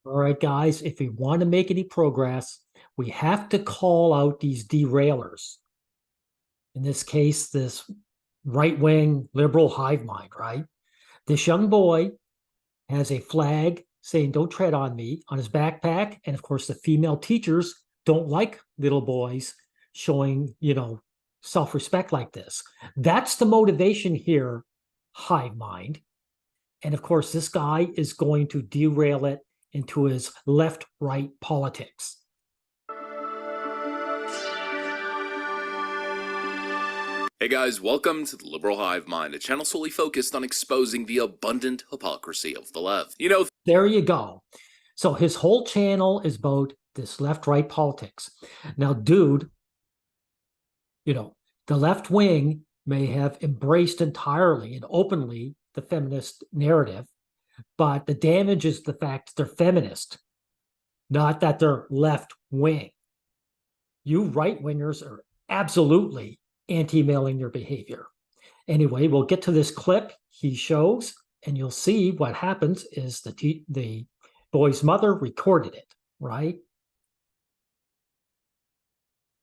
All right, guys, if we want to make any progress, we have to call out these derailers. In this case, this right-wing liberal hive mind, right? This young boy has a flag saying, "Don't tread on me," on his backpack. And of course, the female teachers don't like little boys showing, self-respect like this. That's the motivation here, hive mind. And of course, this guy is going to derail it into his left-right politics. Hey guys, welcome to the Liberal Hive Mind, a channel solely focused on exposing the abundant hypocrisy of the left. There you go. So his whole channel is about this left-right politics. Now, dude, the left wing may have embraced entirely and openly the feminist narrative, but the damage is the fact they're feminist, not that they're left wing. You right-wingers are absolutely anti-male in your behavior. Anyway, we'll get to this clip he shows, and you'll see what happens is the boy's mother recorded it, right?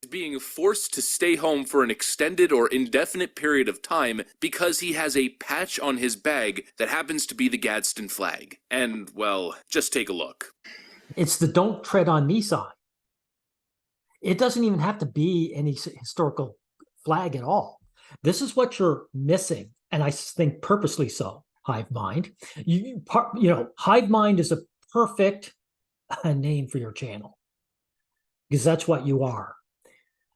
Being forced to stay home for an extended or indefinite period of time because he has a patch on his bag that happens to be the Gadsden flag. And, well, just take a look. It's the "Don't Tread on Me" sign. It doesn't even have to be any historical flag at all. This is what you're missing, and I think purposely so, hive mind. Hive mind is a perfect name for your channel because that's what you are.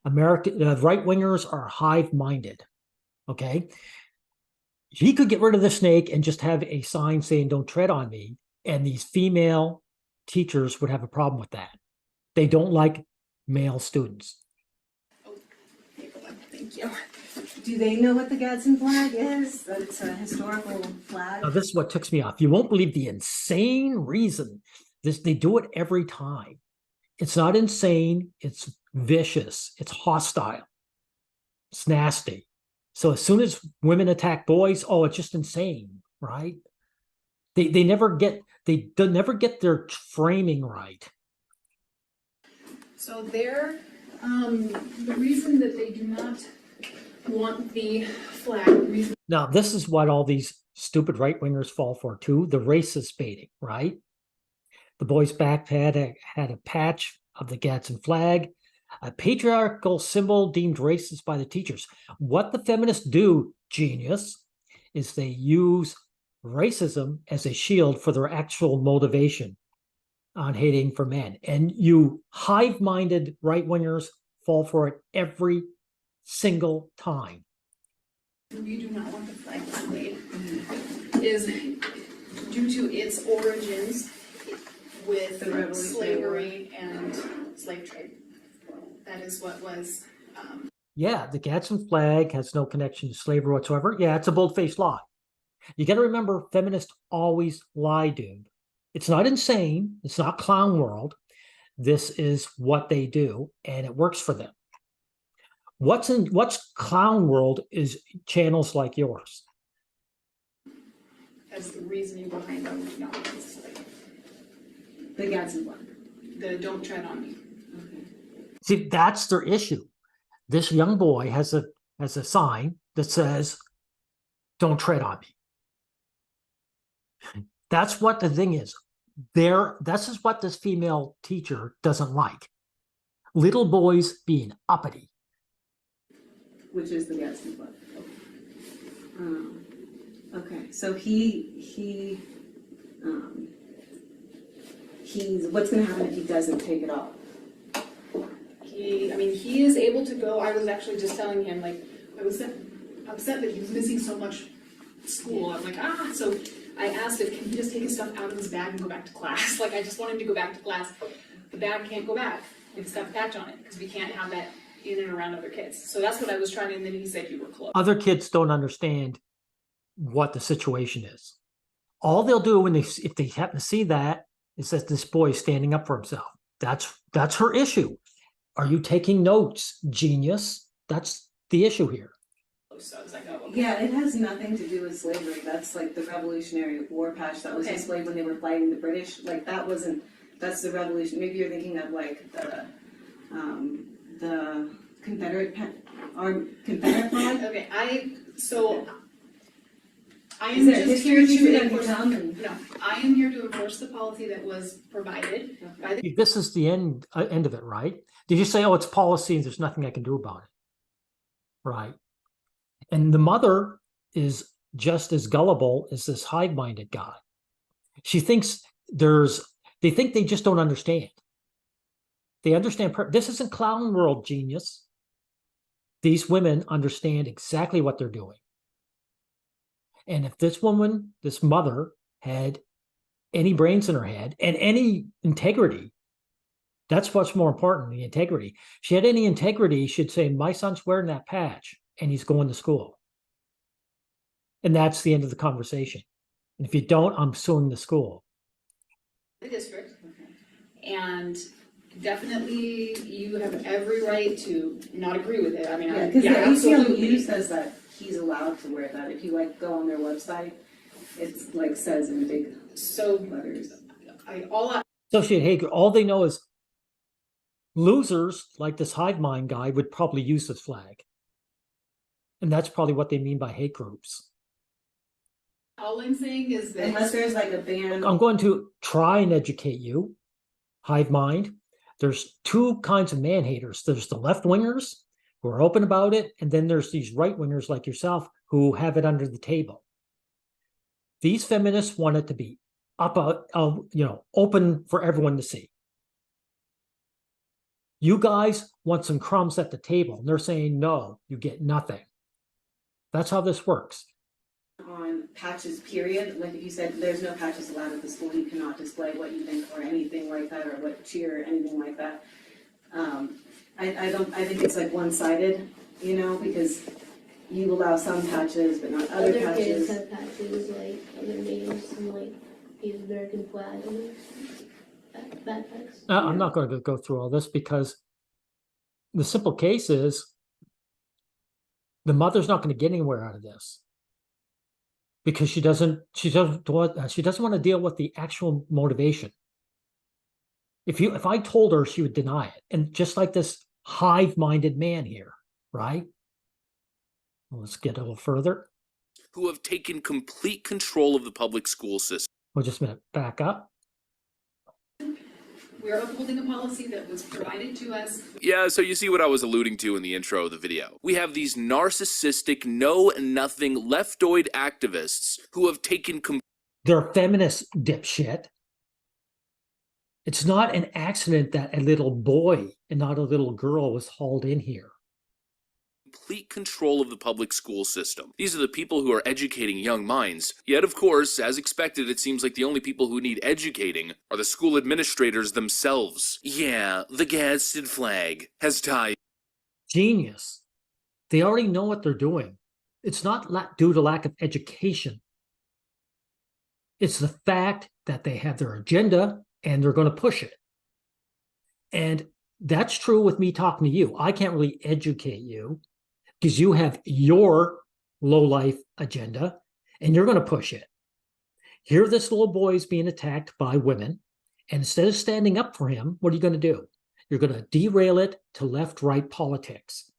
Right-wingers are hive-minded, okay? He could get rid of the snake and just have a sign saying, "Don't tread on me," and these female teachers would have a problem with that. They don't like male students. Thank you. Do they know what the Gadsden flag is? That it's a historical flag? Now, this is what ticks me off. You won't believe the insane reason. They do it every time. It's not insane. It's vicious. It's hostile. It's nasty. So as soon as women attack boys, oh, it's just insane, right? They never get their framing right. So the reason that they do not want the flag. Now, this is what all these stupid right-wingers fall for too, the racist baiting, right? The boy's backpack had a patch of the Gadsden flag, a patriarchal symbol deemed racist by the teachers. What the feminists do, genius, is they use racism as a shield for their actual motivation on hating for men. And you hive-minded right-wingers fall for it every single time. We do not want the flag displayed is due to its origins with slavery and slave trade. That is what was... Yeah, the Gadsden flag has no connection to slavery whatsoever. Yeah, it's a bold-faced lie. You got to remember, feminists always lie, dude. It's not insane. It's not clown world. This is what they do, and it works for them. What's clown world is channels like yours. That's the reasoning behind why we do not want this displayed. The Gadsden flag. The "Don't tread on me." Okay. See, that's their issue. This young boy has a sign that says, "Don't tread on me." That's what the thing is. This is what this female teacher doesn't like. Little boys being uppity. Which is the Gadsden flag. Okay, so he's what's going to happen if he doesn't take it off? He is able to go. I was actually just telling him, I was upset that he was missing so much school. I'm like, so I asked if can he just take his stuff out of his bag and go back to class. I just want him to go back to class. The bag can't go back. It's got the patch on it because we can't have that in and around other kids. So that's what I was trying to, and then he said you were close. Other kids don't understand what the situation is. All they'll do if they happen to see that is that this boy is standing up for himself. That's her issue. Are you taking notes, genius? That's the issue here. So I was like, oh, Yeah, it has nothing to do with slavery. That's like the Revolutionary War patch that was Okay. displayed when they were fighting the British. Like that wasn't, that's the revolution. Maybe you're thinking of like the Confederate Confederate flag. Okay, I Is am there just history here teacher to that can enforce, come and? no, I am here to enforce the policy that was provided by the, This is the end of it, right? Did you say, oh, it's policy and there's nothing I can do about it? Right. And the mother is just as gullible as this hive-minded guy. She thinks they think they just don't understand. They understand. This isn't clown world genius. These women understand exactly what they're doing. And if this woman, this mother, had any brains in her head and any integrity, that's what's more important, the integrity. If she had any integrity, she'd say, my son's wearing that patch and he's going to school. And that's the end of the conversation. And if you don't, I'm suing the school. district. And definitely you have every right to not agree with it. I mean, Yeah, because the absolutely. ACLU says that he's allowed to wear that. If you like go on their website, it's like says in big So letters. Associate Hager, all they know is losers like this hive mind guy would probably use this flag. And that's probably what they mean by hate groups. all I'm saying is that Unless there's like a ban. I'm going to try and educate you, hive mind. There's two kinds of man haters. There's the left wingers who are open about it, and then there's these right wingers like yourself who have it under the table. These feminists want it to be open for everyone to see. You guys want some crumbs at the table, and they're saying, no, you get nothing. That's how this works. On patches, period. Like if you said there's no patches allowed at the school, you cannot display what you think or anything like that, or what cheer or anything like that. I think it's like one-sided, because you allow some patches but not other Other patches. kids have patches like other names and like the American flag and backpacks. I'm not going to go through all this because the simple case is the mother's not going to get anywhere out of this because she doesn't want to deal with the actual motivation. If I told her, she would deny it. And just like this hive-minded man here, right? Well, let's get a little further. Who have taken complete control of the public school system. Well, just a minute, back up. we're upholding a policy that was provided to us. Yeah, so you see what I was alluding to in the intro of the video. We have these narcissistic, know-nothing, leftoid activists who have taken They're feminist, dipshit. It's not an accident that a little boy and not a little girl was hauled in here. complete control of the public school system. These are the people who are educating young minds. Yet, of course, as expected, it seems like the only people who need educating are the school administrators themselves. Yeah, the Gadsden flag has ties. Genius. They already know what they're doing. It's not due to lack of education. It's the fact that they have their agenda and they're going to push it. And that's true with me talking to you. I can't really educate you because you have your low-life agenda and you're going to push it. Here this little boy is being attacked by women, and instead of standing up for him, what are you going to do? You're going to derail it to left-right politics.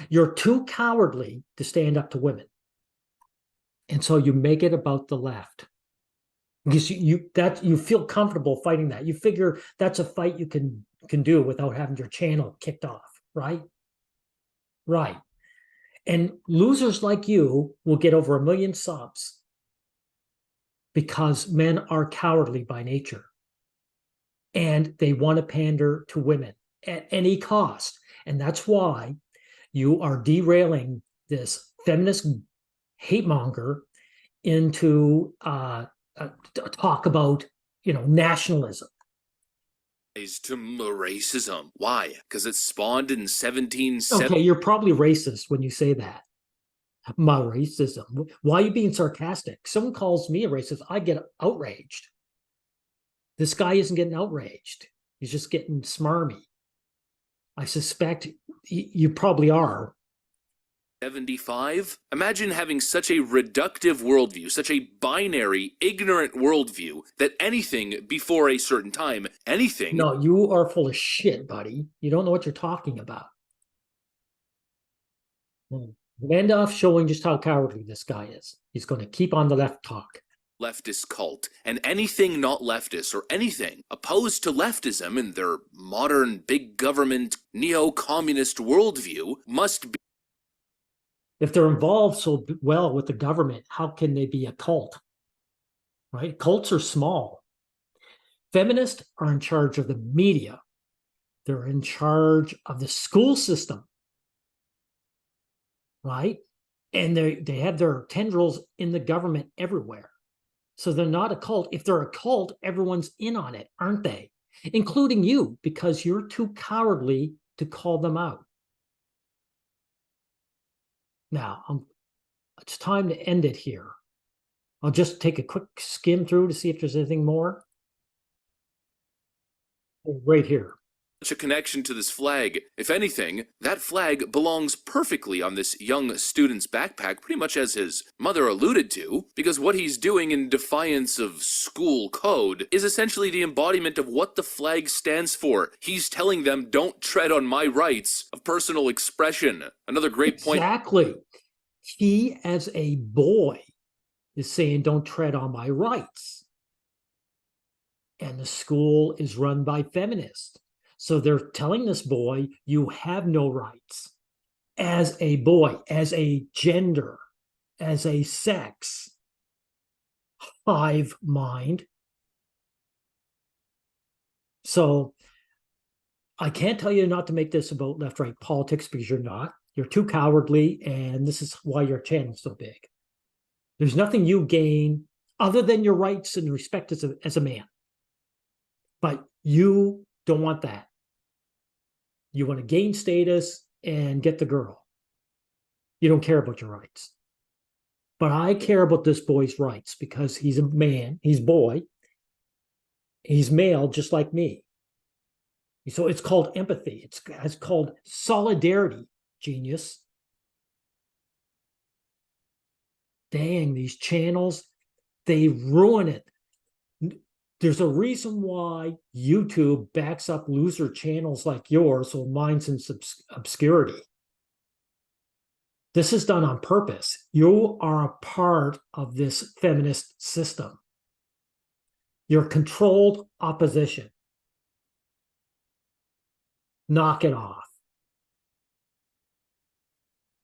You're too cowardly to stand up to women. And so you make it about the left. Because you feel comfortable fighting that. You figure that's a fight you can do without having your channel kicked off, right? Right. And losers like you will get over 1 million subs because men are cowardly by nature. And they want to pander to women at any cost. And that's why you are derailing this feminist hate monger into talk about, nationalism. To racism. Why? Because it spawned in 1770. Okay, you're probably racist when you say that. My racism. Why are you being sarcastic? Someone calls me a racist, I get outraged. This guy isn't getting outraged. He's just getting smarmy. I suspect you probably are. 75? Imagine having such a reductive worldview, such a binary, ignorant worldview, that anything before a certain time, anything. No, you are full of shit, buddy. You don't know what you're talking about. Randolph showing just how cowardly this guy is. He's going to keep on the left talk. Leftist cult, and anything not leftist or anything opposed to leftism in their modern big government neo-communist worldview must be. If they're involved so well with the government, how can they be a cult? Right? Cults are small. Feminists are in charge of the media. They're in charge of the school system. Right? And they have their tendrils in the government everywhere. So they're not a cult. If they're a cult, everyone's in on it, aren't they? Including you, because you're too cowardly to call them out. Now, it's time to end it here. I'll just take a quick skim through to see if there's anything more. Right here. Such a connection to this flag. If anything, that flag belongs perfectly on this young student's backpack, pretty much as his mother alluded to, because what he's doing in defiance of school code is essentially the embodiment of what the flag stands for. He's telling them, don't tread on my rights of personal expression. Another great point. Exactly. He, as a boy, is saying, don't tread on my rights. And the school is run by feminists. So they're telling this boy, you have no rights as a boy, as a gender, as a sex. Hive mind. So I can't tell you not to make this about left-right politics because you're not. You're too cowardly, and this is why your channel's so big. There's nothing you gain other than your rights and respect as a man. But you don't want that. You want to gain status and get the girl. You don't care about your rights. But I care about this boy's rights because he's a man, he's boy, he's male just like me. So it's called empathy. It's called solidarity, genius. Dang, these channels, they ruin it. There's a reason why YouTube backs up loser channels like yours, so mine's in obscurity. This is done on purpose. You are a part of this feminist system. You're controlled opposition. Knock it off.